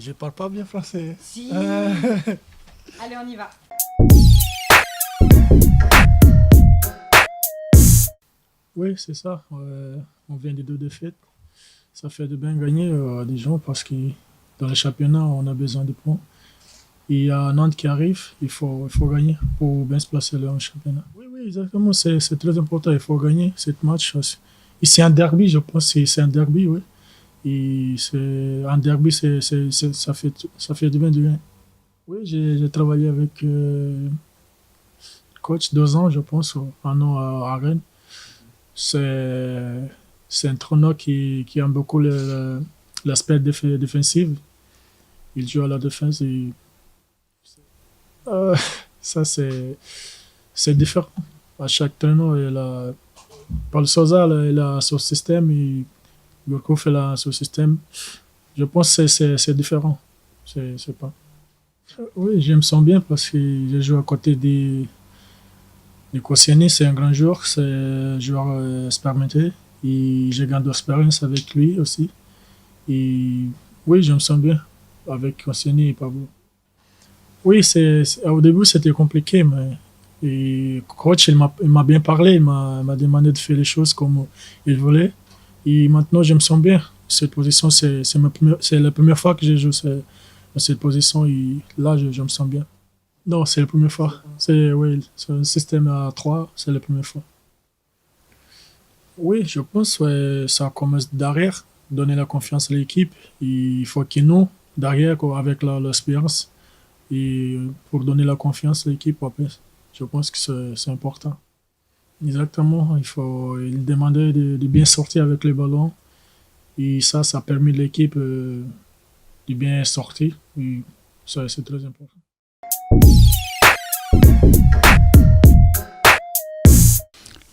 Je parle pas bien français. Si. Allez, on y va. Oui, c'est ça. On vient des 2 défaites. Ça fait de bien gagner à Dijon parce que dans le championnat, on a besoin de points. Et il y a Nantes qui arrive, il faut gagner pour bien se placer là en championnat. Oui, oui, exactement, c'est très important, il faut gagner ce match. Et c'est un derby, je pense, c'est un derby, oui. Et un derby, ça fait du bien, du bien. Oui, j'ai travaillé avec le coach 2 ans, je pense, 1 an à Rennes. C'est, c'est un entraîneur qui aime beaucoup l'aspect défensif. Il joue à la défense et euh, ça, c'est différent. À chaque traîneau, Paul Sousa, il a son système et Gourcuff, il a son système. Je pense que c'est différent. C'est pas. Oui, je me sens bien parce que je joue à côté de Koscielny, c'est un grand joueur, c'est un joueur expérimenté. Et j'ai gagné de l'expérience avec lui aussi. Et oui, je me sens bien avec Koscielny et Pablo. Oui, au début c'était compliqué, mais et coach il m'a bien parlé, il m'a demandé de faire les choses comme il voulait. Et maintenant je me sens bien. Cette position, c'est la première fois que je joue dans cette position et là je me sens bien. Non, c'est la première fois. Oui, c'est un système à 3, c'est la première fois. Oui, je pense que ça commence derrière, donner la confiance à l'équipe. Il faut qu'ils nous, derrière, quoi, avec l'expérience, et pour donner la confiance à l'équipe après. Je pense que c'est important. Exactement, il demandait de bien sortir avec le ballon. Et ça a permis à l'équipe de bien sortir. Et ça, c'est très important.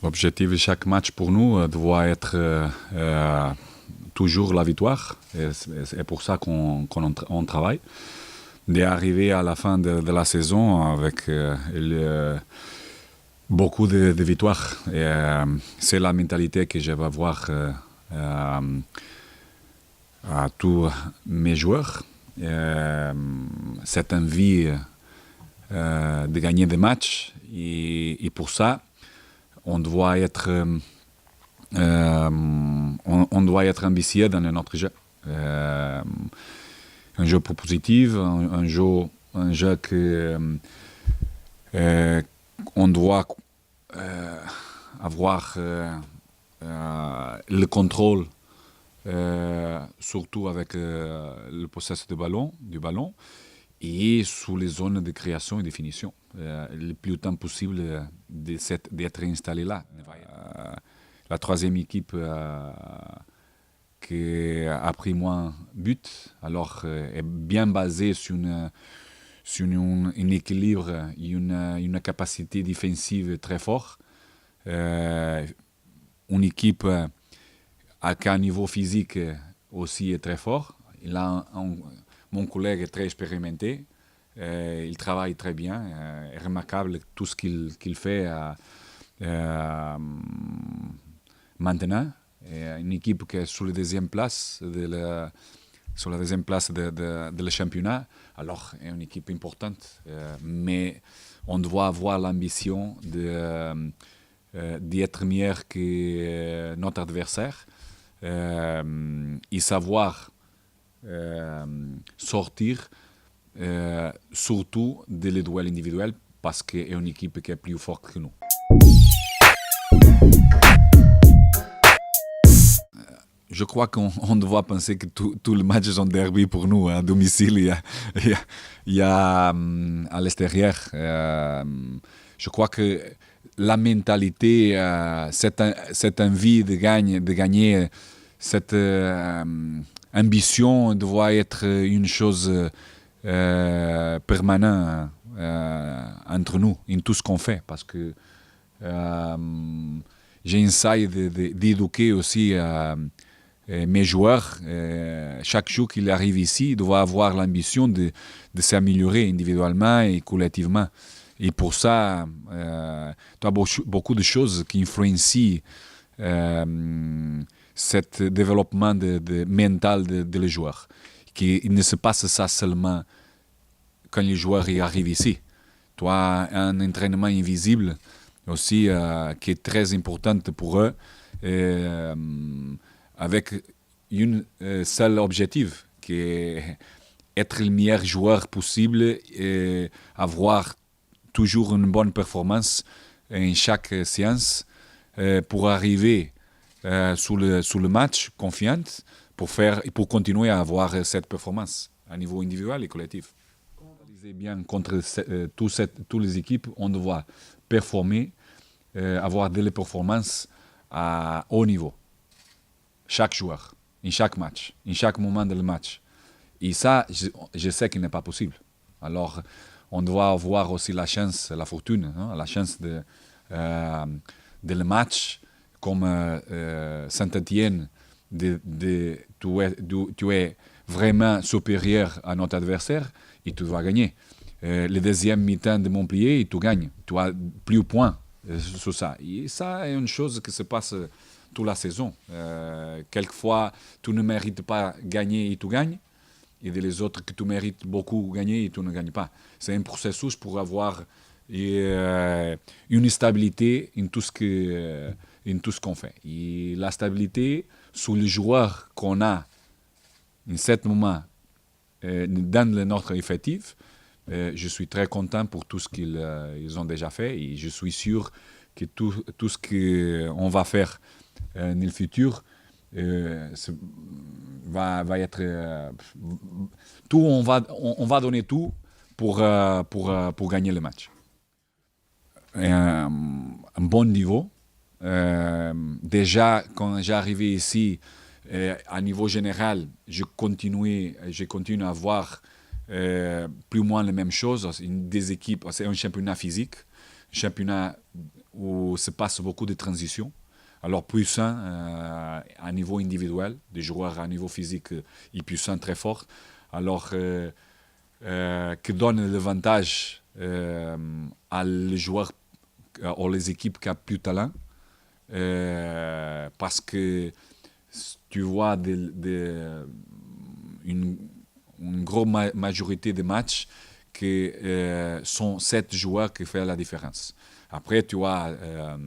L'objectif de chaque match pour nous doit être toujours la victoire. Et c'est pour ça qu'on travaille. D'arriver à la fin de la saison avec beaucoup de victoires. Et, c'est la mentalité que je vais avoir à tous mes joueurs. Cette envie de gagner des matchs. Et pour ça, on doit être ambitieux dans notre jeu. Un jeu propositif, un jeu que on doit avoir le contrôle, surtout avec le possession du ballon, et sous les zones de création et de finition. Le plus temps possible d'être installé là. La troisième équipe qui a pris moins de buts, alors est bien basée sur un équilibre et une capacité défensive très forte. Une équipe qui a un niveau physique aussi est très fort. Mon collègue est très expérimenté. Il travaille très bien. C'est remarquable tout ce qu'il fait maintenant. Une équipe qui est sur la deuxième place de le championnat. Alors, c'est une équipe importante. Mais on doit avoir l'ambition d'être meilleur que notre adversaire et savoir sortir surtout de les duels individuels parce que c'est une équipe qui est plus forte que nous. Je crois qu'on doit penser que tous les matchs sont derby pour nous. À domicile, il y a à l'extérieur. Je crois que la mentalité, cette envie de gagner, cette ambition doit être une chose permanente entre nous, en tout ce qu'on fait. Parce que j'essaie d'éduquer aussi mes joueurs. Chaque jour qu'il arrive ici, il doit avoir l'ambition de s'améliorer individuellement et collectivement. Et pour ça, tu as beaucoup de choses qui influencient ce développement mental des joueurs. qu'il ne se passe ça seulement quand les joueurs y arrivent ici. Tu as un entraînement invisible aussi qui est très important pour eux, avec un seul objectif, qui est être le meilleur joueur possible et avoir toujours une bonne performance en chaque séance pour arriver sur le match confiante pour continuer à avoir cette performance à niveau individuel et collectif. Bien contre toutes les équipes, on doit performer, avoir des performances à haut niveau. Chaque joueur, en chaque match, en chaque moment du match. Et ça, je sais qu'il n'est pas possible. Alors, on doit avoir aussi la chance, la fortune, hein, la chance de le match, comme Saint-Étienne, tu es vraiment supérieur à notre adversaire et tu dois gagner. Le deuxième mi-temps de Montpellier, et tu gagnes. Tu as plus de points sur ça. Et ça est une chose qui se passe toute la saison. Quelquefois, tu ne mérites pas gagner et tu gagnes. Et les autres que tu mérites beaucoup gagner et tu ne gagnes pas. C'est un processus pour avoir une stabilité en tout ce qu'on fait. Et la stabilité sur les joueurs qu'on a en ce moment dans notre effectif, je suis très content pour tout ce qu'ils ont déjà fait et je suis sûr que tout ce qu'on va faire dans le futur va être tout. On va donner tout pour gagner le match. Un bon niveau. Déjà, quand j'ai arrivé ici, à niveau général, je continue à voir plus ou moins les mêmes choses. Des équipes, c'est un championnat physique, un championnat où se passe beaucoup de transitions. Alors puissant à niveau individuel, des joueurs à niveau physique et puissants très forts. Alors qui donne l'avantage à les joueurs ou les équipes qui ont plus de talent. Parce que tu vois une grosse majorité de matchs qui sont 7 joueurs qui font la différence. Après, tu as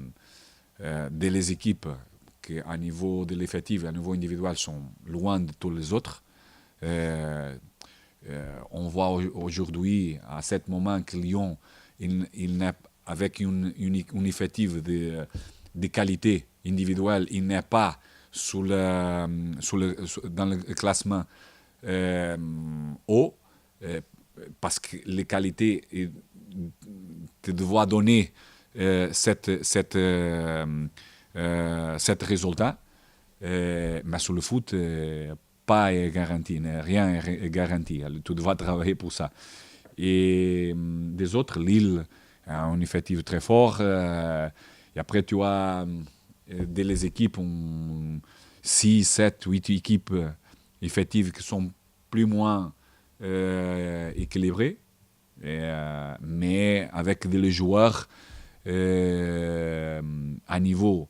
des équipes qui, à niveau de l'effectif et à niveau individuel, sont loin de tous les autres. On voit aujourd'hui, à ce moment, que Lyon, avec un effectif de qualité individuelle, il n'est pas dans le classement haut, parce que les qualités te doivent donner cet résultat. Mais sur le foot, pas est garanti, rien est garanti. Tu dois travailler pour ça. Et des autres, Lille a un effectif très fort. Et après, tu as des équipes, 6, 7, 8 équipes effectives qui sont plus ou moins équilibrées, mais avec des joueurs à niveau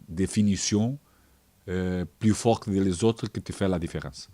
définition plus fort que les autres qui te fait la différence.